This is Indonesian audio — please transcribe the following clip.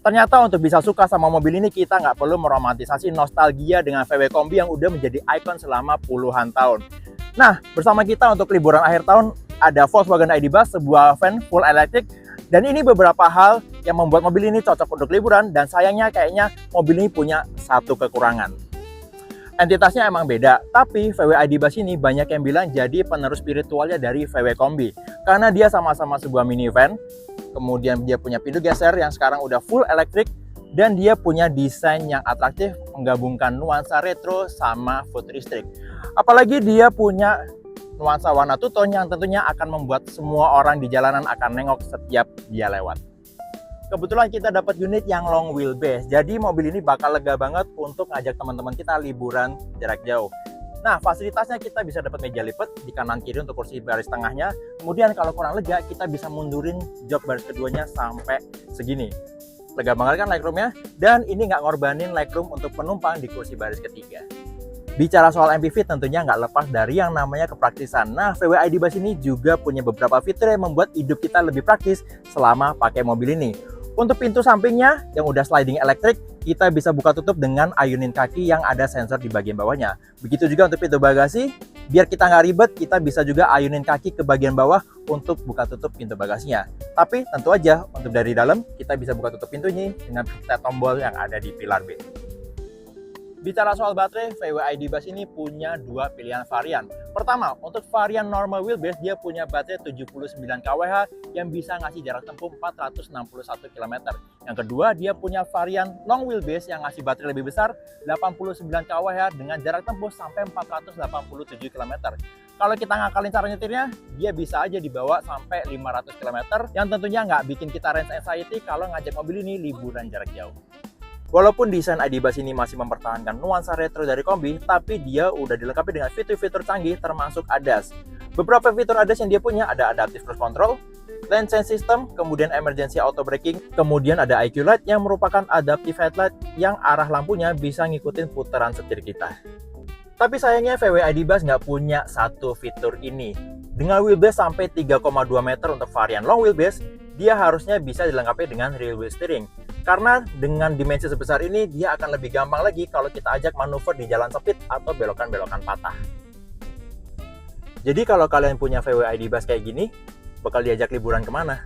Ternyata untuk bisa suka sama mobil ini, kita nggak perlu meromantisasi nostalgia dengan VW Kombi yang udah menjadi ikon selama puluhan tahun. Nah, bersama kita untuk liburan akhir tahun, ada Volkswagen ID. Buzz, sebuah van full electric. Dan ini beberapa hal yang membuat mobil ini cocok untuk liburan, dan sayangnya kayaknya mobil ini punya satu kekurangan. Entitasnya emang beda, tapi VW ID. Buzz ini banyak yang bilang jadi penerus spiritualnya dari VW Kombi. Karena dia sama-sama sebuah minivan, kemudian dia punya pintu geser yang sekarang udah full elektrik, dan dia punya desain yang atraktif menggabungkan nuansa retro sama futuristik. Apalagi dia punya nuansa warna two-tone yang tentunya akan membuat semua orang di jalanan akan nengok setiap dia lewat. Kebetulan kita dapat unit yang long wheelbase, jadi mobil ini bakal lega banget untuk ngajak teman-teman kita liburan jarak jauh. Nah, fasilitasnya kita bisa dapat meja lipat di kanan kiri untuk kursi baris tengahnya. Kemudian kalau kurang lega, kita bisa mundurin jok baris keduanya sampai segini. Lega banget kan legroomnya? Dan ini nggak ngorbanin legroom untuk penumpang di kursi baris ketiga. Bicara soal MPV tentunya nggak lepas dari yang namanya kepraktisan. Nah, VW ID. Buzz ini juga punya beberapa fitur yang membuat hidup kita lebih praktis selama pakai mobil ini. Untuk pintu sampingnya yang udah sliding elektrik, kita bisa buka tutup dengan ayunin kaki yang ada sensor di bagian bawahnya. Begitu juga untuk pintu bagasi, biar kita nggak ribet, kita bisa juga ayunin kaki ke bagian bawah untuk buka tutup pintu bagasinya. Tapi tentu aja untuk dari dalam, kita bisa buka tutup pintunya dengan pencet tombol yang ada di pilar B. Bicara soal baterai, VW ID. Buzz ini punya dua pilihan varian. Pertama, untuk varian normal wheelbase, dia punya baterai 79 kWh yang bisa ngasih jarak tempuh 461 km. Yang kedua, dia punya varian long wheelbase yang ngasih baterai lebih besar, 89 kWh dengan jarak tempuh sampai 487 km. Kalau kita ngakalin cara nyetirnya, dia bisa aja dibawa sampai 500 km, yang tentunya nggak bikin kita range anxiety kalau ngajak mobil ini liburan jarak jauh. Walaupun desain ID. Buzz ini masih mempertahankan nuansa retro dari Kombi, tapi dia udah dilengkapi dengan fitur-fitur canggih termasuk ADAS. Beberapa fitur ADAS yang dia punya ada Adaptive Cruise Control, Lane Change System, kemudian Emergency Auto Braking, kemudian ada IQ Light yang merupakan adaptive headlight yang arah lampunya bisa ngikutin putaran setir kita. Tapi sayangnya VW ID. Buzz nggak punya satu fitur ini. Dengan wheelbase sampai 3,2 meter untuk varian long wheelbase, dia harusnya bisa dilengkapi dengan rear wheel steering. Karena dengan dimensi sebesar ini, dia akan lebih gampang lagi kalau kita ajak manuver di jalan sempit atau belokan-belokan patah. Jadi kalau kalian punya VW ID. Buzz kayak gini, bakal diajak liburan kemana?